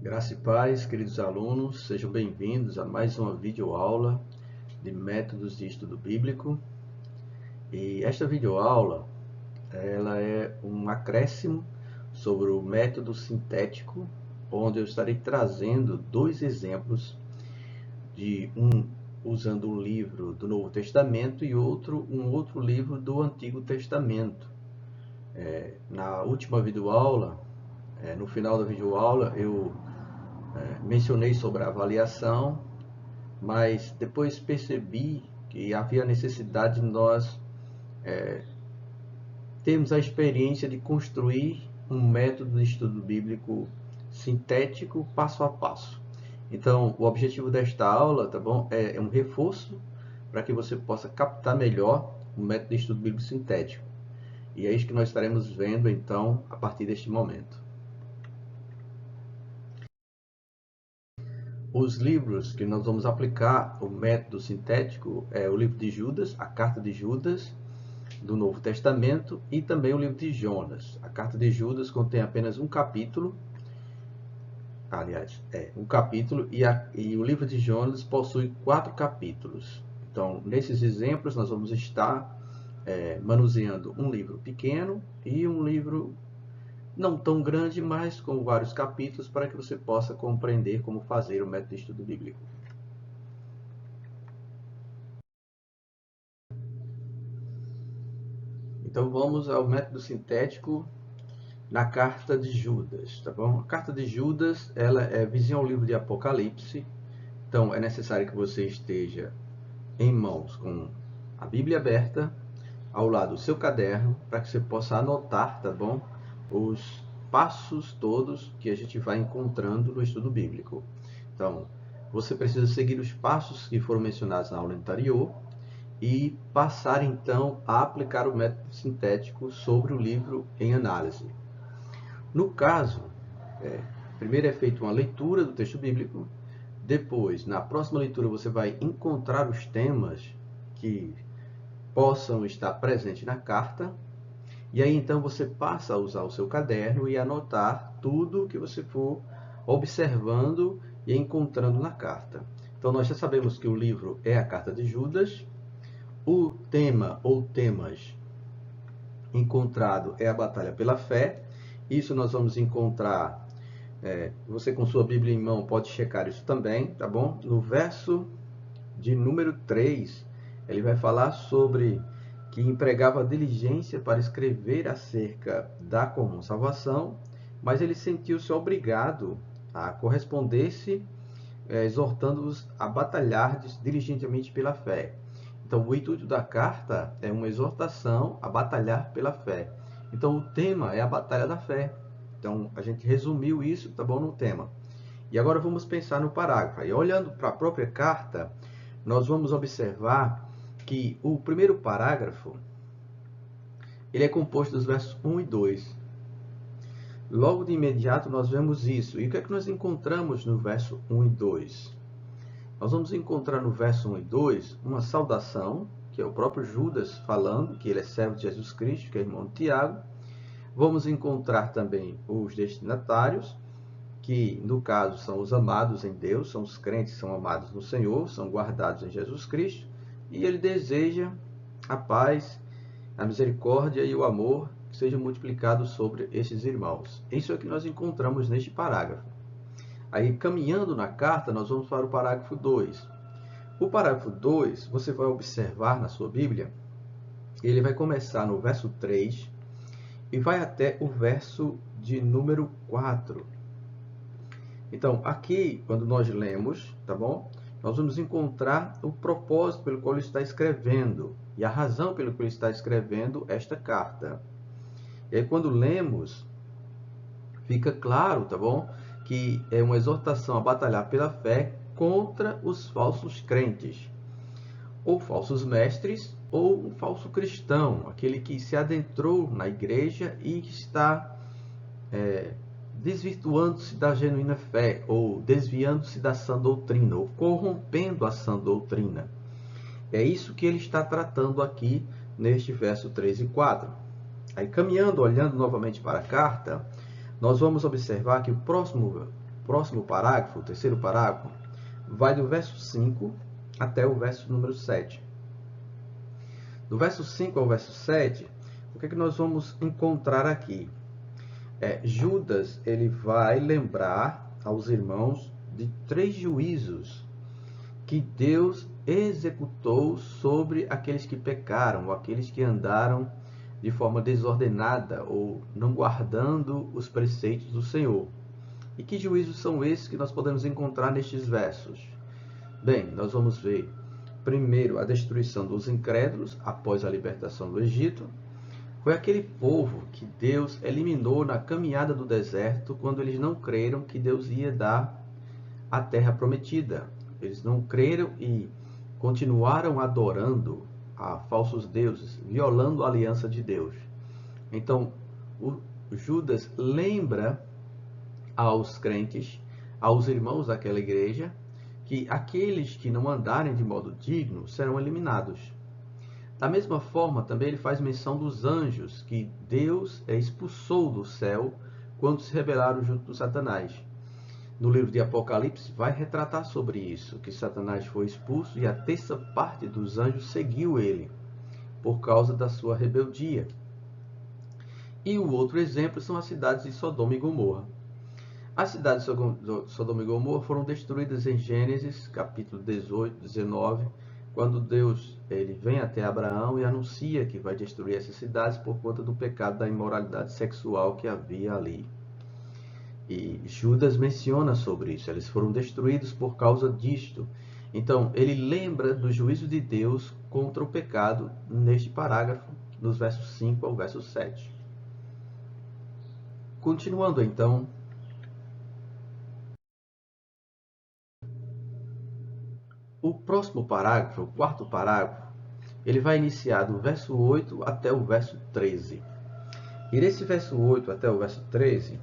Graça e paz, queridos alunos, sejam bem-vindos a mais uma videoaula de métodos de estudo bíblico. E esta videoaula, ela é um acréscimo sobre o método sintético, onde eu estarei trazendo dois exemplos de usando um livro do Novo Testamento e um outro livro do Antigo Testamento. Na última videoaula, no final da videoaula, eu mencionei sobre a avaliação, mas depois percebi que havia necessidade de nós termos a experiência de construir um método de estudo bíblico sintético, passo a passo. Então, o objetivo desta aula, tá bom, é um reforço para que você possa captar melhor o método de estudo bíblico sintético. E é isso que nós estaremos vendo, então, a partir deste momento. Os livros que nós vamos aplicar o método sintético é o livro de Judas, a carta de Judas, do Novo Testamento, e também o livro de Jonas. A carta de Judas contém apenas um capítulo, um capítulo, e o livro de Jonas possui 4 capítulos. Então, nesses exemplos, nós vamos estar manuseando um livro pequeno e um livro não tão grande, mas com vários capítulos, para que você possa compreender como fazer o método de estudo bíblico. Então vamos ao método sintético na carta de Judas, tá bom? A carta de Judas, ela é vizinha ao livro de Apocalipse, então é necessário que você esteja em mãos com a Bíblia aberta, ao lado do seu caderno, para que você possa anotar, tá bom? Os passos todos que a gente vai encontrando no estudo bíblico. Então, você precisa seguir os passos que foram mencionados na aula anterior e passar então a aplicar o método sintético sobre o livro em análise. No caso, primeiro é feita uma leitura do texto bíblico, depois, na próxima leitura, você vai encontrar os temas que possam estar presentes na carta, e aí então você passa a usar o seu caderno e anotar tudo que você for observando e encontrando na carta. Então nós já sabemos que o livro é a carta de Judas, o tema ou temas encontrado é a batalha pela fé. Isso nós vamos encontrar, você com sua Bíblia em mão pode checar isso também, tá bom? No verso de número 3, ele vai falar sobre que empregava diligência para escrever acerca da comum salvação, mas ele sentiu-se obrigado a corresponder-se, exortando-os a batalhar diligentemente pela fé. Então, o intuito da carta é uma exortação a batalhar pela fé. Então, o tema é a batalha da fé. Então, a gente resumiu isso, tá bom, no tema. E agora vamos pensar no parágrafo. E olhando para a própria carta, nós vamos observar que o primeiro parágrafo, ele é composto dos versos 1 e 2. Logo de imediato nós vemos isso. E o que é que nós encontramos no verso 1 e 2? Nós vamos encontrar no verso 1 e 2 uma saudação, que é o próprio Judas falando, que ele é servo de Jesus Cristo, que é irmão de Tiago. Vamos encontrar também os destinatários, que no caso são os amados em Deus, são os crentes que são amados no Senhor, são guardados em Jesus Cristo, e ele deseja a paz, a misericórdia e o amor que sejam multiplicados sobre esses irmãos. Isso é o que nós encontramos neste parágrafo. Aí, caminhando na carta, nós vamos para o parágrafo 2. O parágrafo 2, você vai observar na sua Bíblia, ele vai começar no verso 3 e vai até o verso de número 4. Então, aqui, quando nós lemos, tá bom? Nós vamos encontrar o propósito pelo qual ele está escrevendo e a razão pelo qual ele está escrevendo esta carta. E aí, quando lemos, fica claro, tá bom? Que é uma exortação a batalhar pela fé contra os falsos crentes, ou falsos mestres, ou um falso cristão, aquele que se adentrou na igreja e que está desvirtuando-se da genuína fé, ou desviando-se da sã doutrina, ou corrompendo a sã doutrina. É isso que ele está tratando aqui neste verso 3 e 4. Aí, caminhando, olhando novamente para a carta, nós vamos observar que o próximo próximo parágrafo, o terceiro parágrafo, vai do verso 5 até o verso número 7. Do verso 5 ao verso 7, o que é que nós vamos encontrar aqui? Judas, ele vai lembrar aos irmãos de 3 juízos que Deus executou sobre aqueles que pecaram, ou aqueles que andaram de forma desordenada, ou não guardando os preceitos do Senhor. E que juízos são esses que nós podemos encontrar nestes versos? Bem, nós vamos ver primeiro a destruição dos incrédulos após a libertação do Egito. Foi aquele povo que Deus eliminou na caminhada do deserto quando eles não creram que Deus ia dar a terra prometida. Eles não creram e continuaram adorando a falsos deuses, violando a aliança de Deus. Então, o Judas lembra aos crentes, aos irmãos daquela igreja, que aqueles que não andarem de modo digno serão eliminados. Da mesma forma, também ele faz menção dos anjos, que Deus expulsou do céu quando se rebelaram junto com Satanás. No livro de Apocalipse vai retratar sobre isso, que Satanás foi expulso e a terça parte dos anjos seguiu ele, por causa da sua rebeldia. E o outro exemplo são as cidades de Sodoma e Gomorra. As cidades de Sodoma e Gomorra foram destruídas em Gênesis, capítulo 18, 19, quando Deus vem até Abraão e anuncia que vai destruir essas cidades por conta do pecado da imoralidade sexual que havia ali. E Judas menciona sobre isso, eles foram destruídos por causa disto. Então, ele lembra do juízo de Deus contra o pecado neste parágrafo, nos versos 5 ao verso 7. Continuando então, o próximo parágrafo, o quarto parágrafo, ele vai iniciar do verso 8 até o verso 13. E desse verso 8 até o verso 13,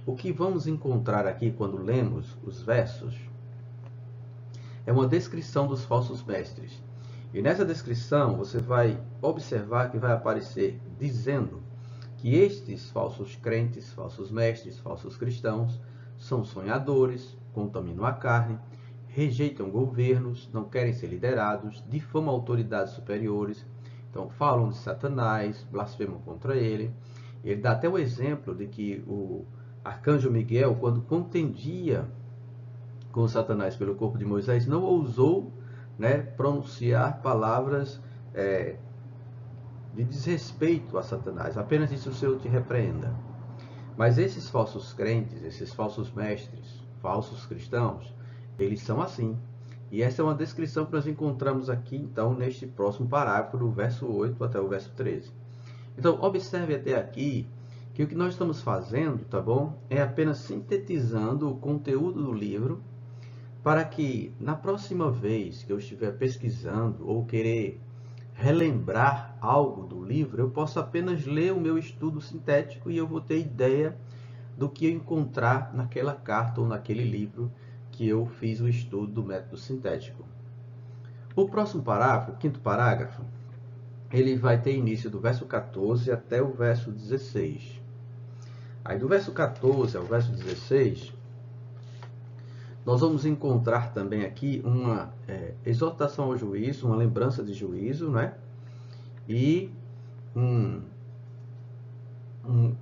o que vamos encontrar aqui quando lemos os versos é uma descrição dos falsos mestres. E nessa descrição você vai observar que vai aparecer dizendo que estes falsos crentes, falsos mestres, falsos cristãos são sonhadores, contaminam a carne, rejeitam governos, não querem ser liderados, difamam autoridades superiores, então falam de Satanás, blasfemam contra ele. Ele dá até o exemplo de que o arcanjo Miguel, quando contendia com Satanás pelo corpo de Moisés, não ousou pronunciar palavras de desrespeito a Satanás, apenas disse: o Senhor te repreenda. Mas esses falsos crentes, esses falsos mestres, falsos cristãos, eles são assim. E essa é uma descrição que nós encontramos aqui, então, neste próximo parágrafo, do verso 8 até o verso 13. Então, observe até aqui que o que nós estamos fazendo, tá bom? É apenas sintetizando o conteúdo do livro, para que na próxima vez que eu estiver pesquisando ou querer relembrar algo do livro, eu possa apenas ler o meu estudo sintético e eu vou ter ideia do que eu encontrar naquela carta ou naquele livro que eu fiz o estudo do método sintético. O próximo parágrafo, o quinto parágrafo, ele vai ter início do verso 14 até o verso 16. Aí do verso 14 ao verso 16, nós vamos encontrar também aqui uma exortação ao juízo, uma lembrança de juízo, né? E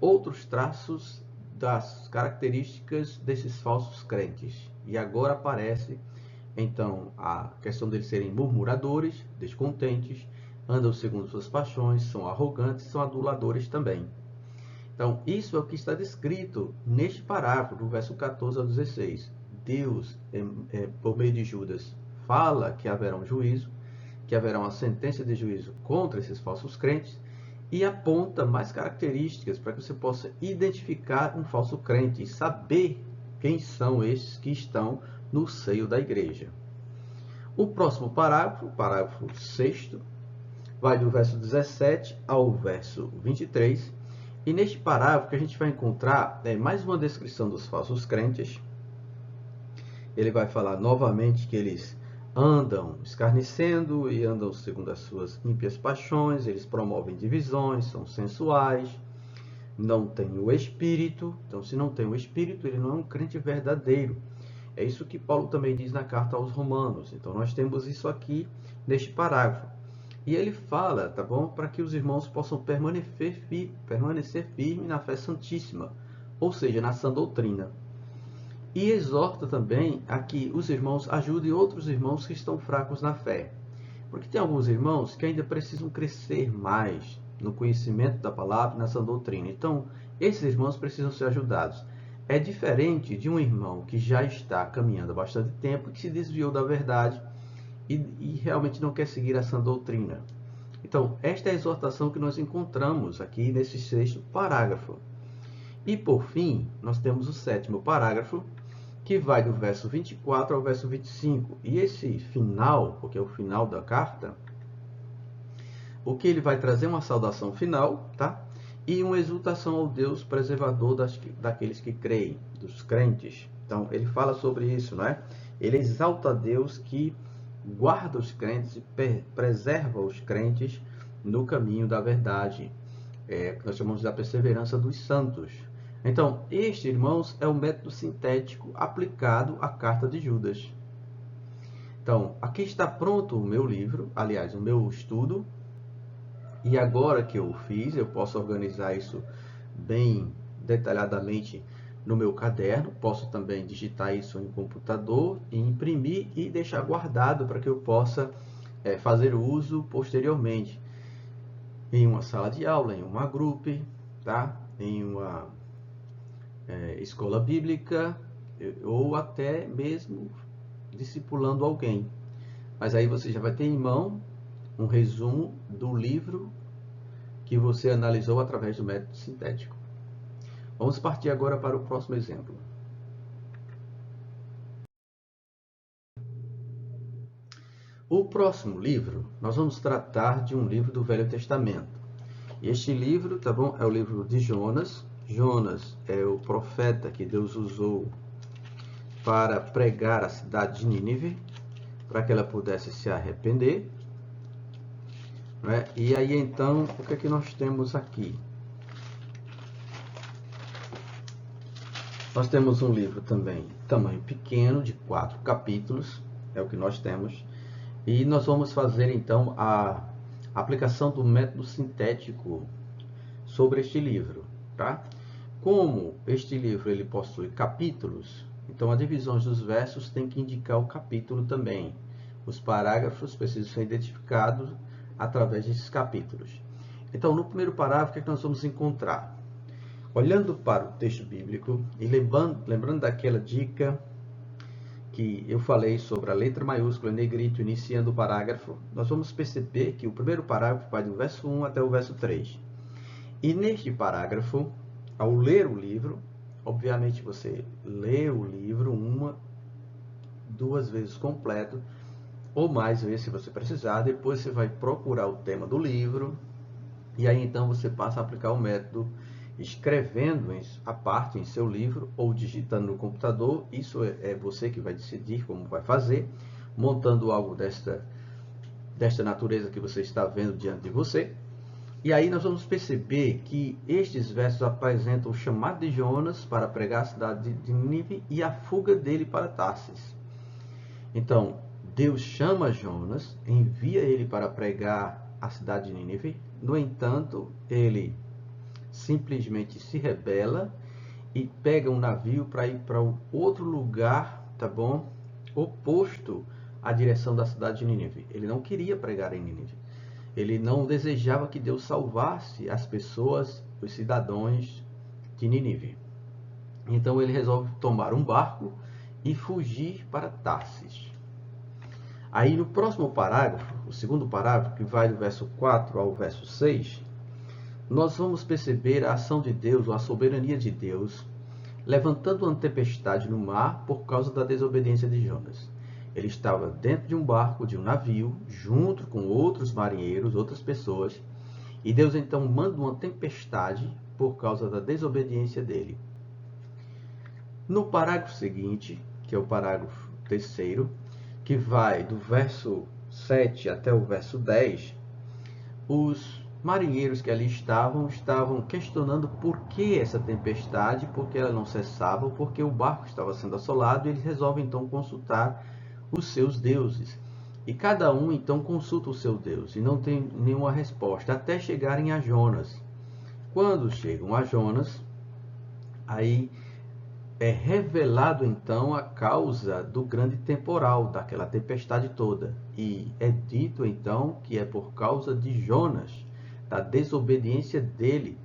outros traços das características desses falsos crentes. E agora aparece, então, a questão deles serem murmuradores, descontentes, andam segundo suas paixões, são arrogantes, são aduladores também. Então, isso é o que está descrito neste parágrafo, do verso 14 ao 16. Deus, por meio de Judas, fala que haverá um juízo, que haverá uma sentença de juízo contra esses falsos crentes, e aponta mais características para que você possa identificar um falso crente e saber quem são esses que estão no seio da igreja. O próximo parágrafo, o parágrafo 6º, vai do verso 17 ao verso 23, e neste parágrafo que a gente vai encontrar mais uma descrição dos falsos crentes. Ele vai falar novamente que eles andam escarnecendo e andam segundo as suas ímpias paixões, eles promovem divisões, são sensuais, não tem o Espírito. Então, se não tem o Espírito, ele não é um crente verdadeiro. É isso que Paulo também diz na carta aos Romanos. Então, nós temos isso aqui neste parágrafo. E ele fala, tá bom? Para que os irmãos possam permanecer firmes na fé santíssima, ou seja, na sã doutrina. E exorta também a que os irmãos ajudem outros irmãos que estão fracos na fé. Porque tem alguns irmãos que ainda precisam crescer mais no conhecimento da palavra e na sã doutrina. Então, esses irmãos precisam ser ajudados. É diferente de um irmão que já está caminhando há bastante tempo, que se desviou da verdade e realmente não quer seguir a sã doutrina. Então, esta é a exortação que nós encontramos aqui nesse 6º parágrafo. E, por fim, nós temos o 7º parágrafo, que vai do verso 24 ao verso 25. E esse final, porque é o final da carta, o que ele vai trazer uma saudação final, tá? E uma exultação ao Deus preservador daqueles que creem, dos crentes. Então, ele fala sobre isso, não é? Ele exalta a Deus que guarda os crentes e preserva os crentes no caminho da verdade. Que nós chamamos da perseverança dos santos. Então, este, irmãos, é o método sintético aplicado à carta de Judas. Então, aqui está pronto o meu livro, aliás, o meu estudo. E agora que eu fiz, eu posso organizar isso bem detalhadamente no meu caderno. Posso também digitar isso em computador, e imprimir e deixar guardado para que eu possa fazer uso posteriormente. Em uma sala de aula, em uma group, tá? Em uma escola bíblica, ou até mesmo discipulando alguém. Mas aí você já vai ter em mão um resumo do livro que você analisou através do método sintético. Vamos partir agora para o próximo exemplo. O próximo livro, nós vamos tratar de um livro do Velho Testamento. Este livro, tá bom? É o livro de Jonas. Jonas é o profeta que Deus usou para pregar a cidade de Nínive, para que ela pudesse se arrepender. Né? E aí, então, o que é que nós temos aqui? Nós temos um livro também, tamanho pequeno, de 4 capítulos, é o que nós temos. E nós vamos fazer, então, a aplicação do método sintético sobre este livro, tá? Como este livro ele possui capítulos, então a divisão dos versos tem que indicar o capítulo também. Os parágrafos precisam ser identificados através desses capítulos. Então, no primeiro parágrafo, o que é que nós vamos encontrar? Olhando para o texto bíblico e lembrando daquela dica que eu falei sobre a letra maiúscula em negrito iniciando o parágrafo, nós vamos perceber que o primeiro parágrafo vai do verso 1 até o verso 3. E neste parágrafo, ao ler o livro, obviamente você lê o livro 1, 2 vezes completo, ou mais vezes se você precisar. Depois você vai procurar o tema do livro, e aí então você passa a aplicar o método escrevendo a parte em seu livro ou digitando no computador. Isso é você que vai decidir como vai fazer, montando algo desta natureza que você está vendo diante de você. E aí nós vamos perceber que estes versos apresentam o chamado de Jonas para pregar a cidade de Nínive e a fuga dele para Tarsis. Então, Deus chama Jonas, envia ele para pregar a cidade de Nínive. No entanto, ele simplesmente se rebela e pega um navio para ir para um outro lugar, tá bom? Oposto à direção da cidade de Nínive. Ele não queria pregar em Nínive. Ele não desejava que Deus salvasse as pessoas, os cidadãos de Nínive. Então ele resolve tomar um barco e fugir para Tarsis. Aí no próximo parágrafo, o segundo parágrafo, que vai do verso 4 ao verso 6, nós vamos perceber a ação de Deus, ou a soberania de Deus, levantando uma tempestade no mar por causa da desobediência de Jonas. Ele estava dentro de um barco, de um navio, junto com outros marinheiros, outras pessoas, e Deus então manda uma tempestade por causa da desobediência dele. No parágrafo seguinte, que é o parágrafo 3º, que vai do verso 7 até o verso 10, os marinheiros que ali estavam questionando por que essa tempestade, por que ela não cessava, porque o barco estava sendo assolado, e eles resolvem então consultar os seus deuses. E cada um então consulta o seu Deus e não tem nenhuma resposta, até chegarem a Jonas. Quando chegam a Jonas, aí é revelado então a causa do grande temporal, daquela tempestade toda. E é dito então que é por causa de Jonas, da desobediência dele,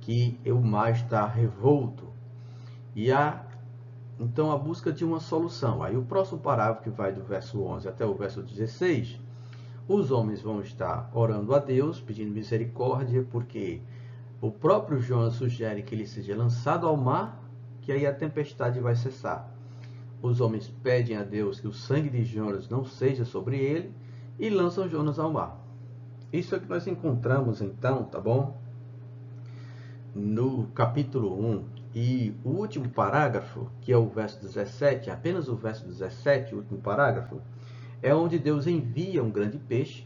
que o mar está revolto. E há então a busca de uma solução. Aí o próximo parágrafo, que vai do verso 11 até o verso 16, os homens vão estar orando a Deus, pedindo misericórdia, porque o próprio Jonas sugere que ele seja lançado ao mar, que aí a tempestade vai cessar. Os homens pedem a Deus que o sangue de Jonas não seja sobre ele e lançam Jonas ao mar. Isso é que nós encontramos então, tá bom? No capítulo 1, e o último parágrafo, que é o verso 17, apenas o verso 17, o último parágrafo, é onde Deus envia um grande peixe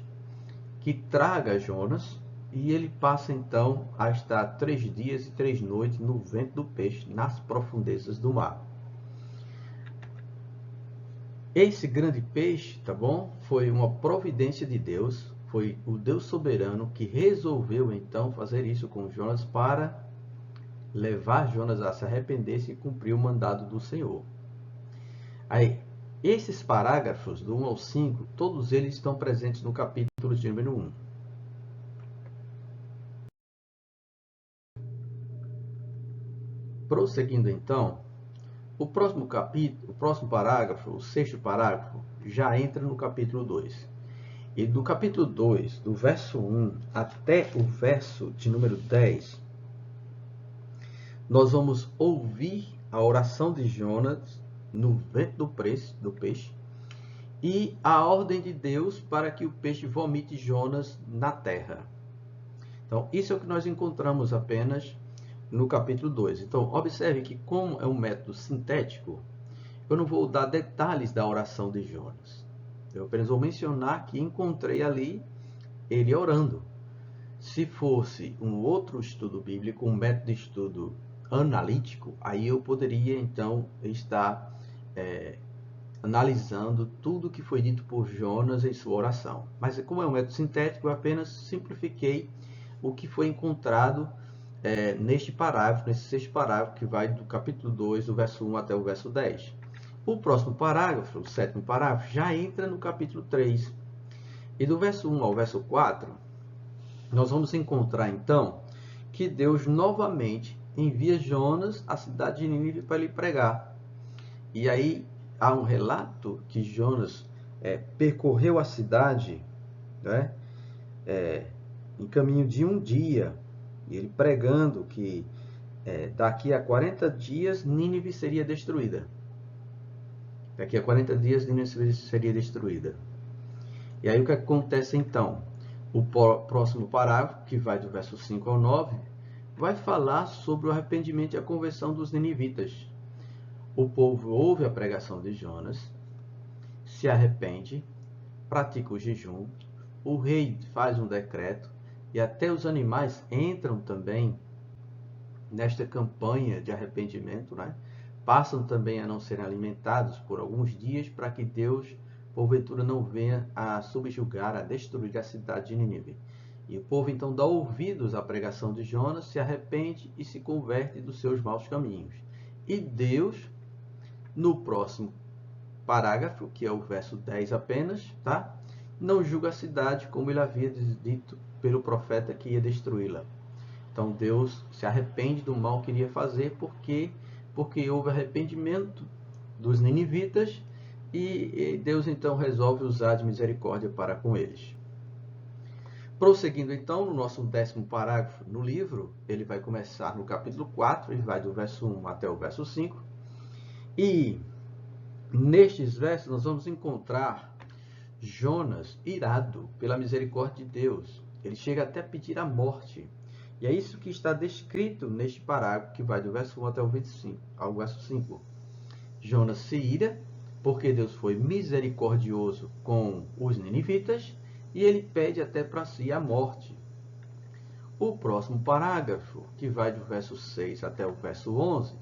que traga Jonas, e ele passa então a estar 3 dias e 3 noites no ventre do peixe, nas profundezas do mar. Esse grande peixe, tá bom? Foi uma providência de Deus, foi o Deus soberano que resolveu então fazer isso com Jonas para levar Jonas a se arrepender e cumprir o mandado do Senhor. Aí, esses parágrafos, do 1 ao 5, todos eles estão presentes no capítulo de número 1. Prosseguindo então, o próximo capítulo, o próximo parágrafo, o 6º parágrafo, já entra no capítulo 2. E do capítulo 2, do verso 1 até o verso de número 10, nós vamos ouvir a oração de Jonas no ventre do peixe e a ordem de Deus para que o peixe vomite Jonas na terra. Então, isso é o que nós encontramos apenas no capítulo 2. Então, observe que, como é um método sintético, eu não vou dar detalhes da oração de Jonas. Eu apenas vou mencionar que encontrei ali ele orando. Se fosse um outro estudo bíblico, um método de estudo analítico, aí eu poderia, então, estar analisando tudo que foi dito por Jonas em sua oração. Mas, como é um método sintético, eu apenas simplifiquei o que foi encontrado neste parágrafo, nesse 6º parágrafo, que vai do capítulo 2, do verso 1 até o verso 10. O próximo parágrafo, o 7º parágrafo, já entra no capítulo 3. E do verso 1 ao verso 4, nós vamos encontrar, então, que Deus novamente envia Jonas à cidade de Nínive para lhe pregar. E aí há um relato que Jonas percorreu a cidade, né, em caminho de um dia, e ele pregando que daqui a 40 dias Nínive seria destruída. Daqui a 40 dias Nínive seria destruída. E aí o que acontece então? O próximo parágrafo, que vai do verso 5 ao 9, vai falar sobre o arrependimento e a conversão dos ninivitas. O povo ouve a pregação de Jonas, se arrepende, pratica o jejum, o rei faz um decreto, e até os animais entram também nesta campanha de arrependimento, né? Passam também a não serem alimentados por alguns dias, para que Deus, porventura, não venha a subjugar, a destruir a cidade de Nínive. E o povo então dá ouvidos à pregação de Jonas, se arrepende e se converte dos seus maus caminhos. E Deus, no próximo parágrafo, que é o verso 10 apenas, tá? Não julga a cidade como ele havia dito pelo profeta que ia destruí-la. Então Deus se arrepende do mal que iria fazer, porque houve arrependimento dos ninivitas, e Deus então resolve usar de misericórdia para com eles. Prosseguindo então, no nosso 10º parágrafo no livro, ele vai começar no capítulo 4 e vai do verso 1 até o verso 5. E nestes versos nós vamos encontrar Jonas irado pela misericórdia de Deus. Ele chega até a pedir a morte. E é isso que está descrito neste parágrafo, que vai do verso 1 até o 25, ao verso 5. Jonas se ira, porque Deus foi misericordioso com os ninivitas, e ele pede até para si a morte. O próximo parágrafo, que vai do verso 6 até o verso 11,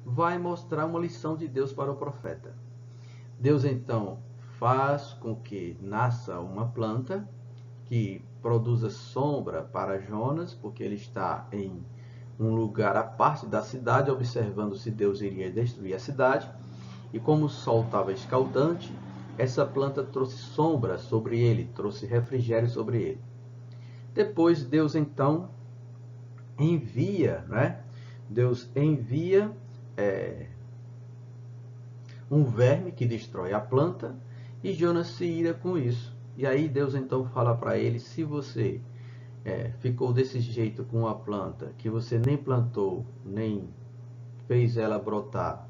vai mostrar uma lição de Deus para o profeta. Deus, então, faz com que nasça uma planta que produza sombra para Jonas, porque ele está em um lugar à parte da cidade, observando se Deus iria destruir a cidade. E como o sol estava escaldante, essa planta trouxe sombra sobre ele, trouxe refrigério sobre ele. Depois Deus então envia, né? Deus envia um verme que destrói a planta e Jonas se ira com isso. E aí Deus então fala para ele: se você ficou desse jeito com a planta, que você nem plantou, nem fez ela brotar,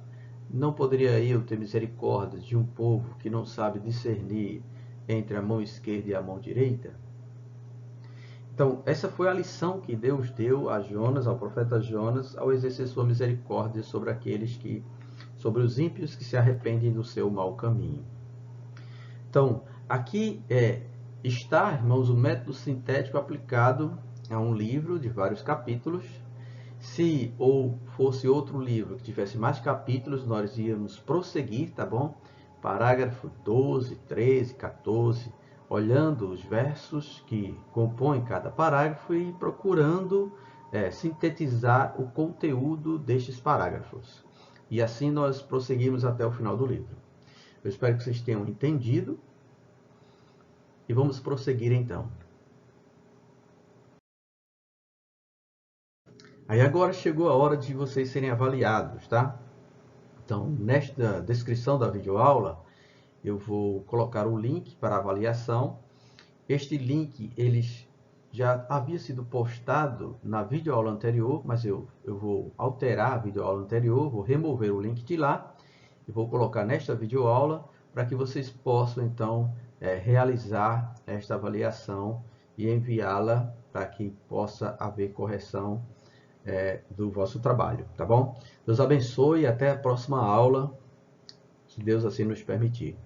não poderia eu ter misericórdia de um povo que não sabe discernir entre a mão esquerda e a mão direita? Então, essa foi a lição que Deus deu a Jonas, ao profeta Jonas, ao exercer sua misericórdia sobre os ímpios que se arrependem do seu mau caminho. Então, aqui está, irmãos, o método sintético aplicado a um livro de vários capítulos. Se fosse outro livro que tivesse mais capítulos, nós íamos prosseguir, tá bom? Parágrafo 12, 13, 14, olhando os versos que compõem cada parágrafo e procurando sintetizar o conteúdo destes parágrafos. E assim nós prosseguimos até o final do livro. Eu espero que vocês tenham entendido. E vamos prosseguir então. Aí agora chegou a hora de vocês serem avaliados, tá? Então, nesta descrição da videoaula, eu vou colocar o link para avaliação. Este link, ele já havia sido postado na videoaula anterior, mas eu vou alterar a videoaula anterior, vou remover o link de lá e vou colocar nesta videoaula para que vocês possam, então, realizar esta avaliação e enviá-la para que possa haver correção do vosso trabalho, tá bom? Deus abençoe e até a próxima aula, se Deus assim nos permitir.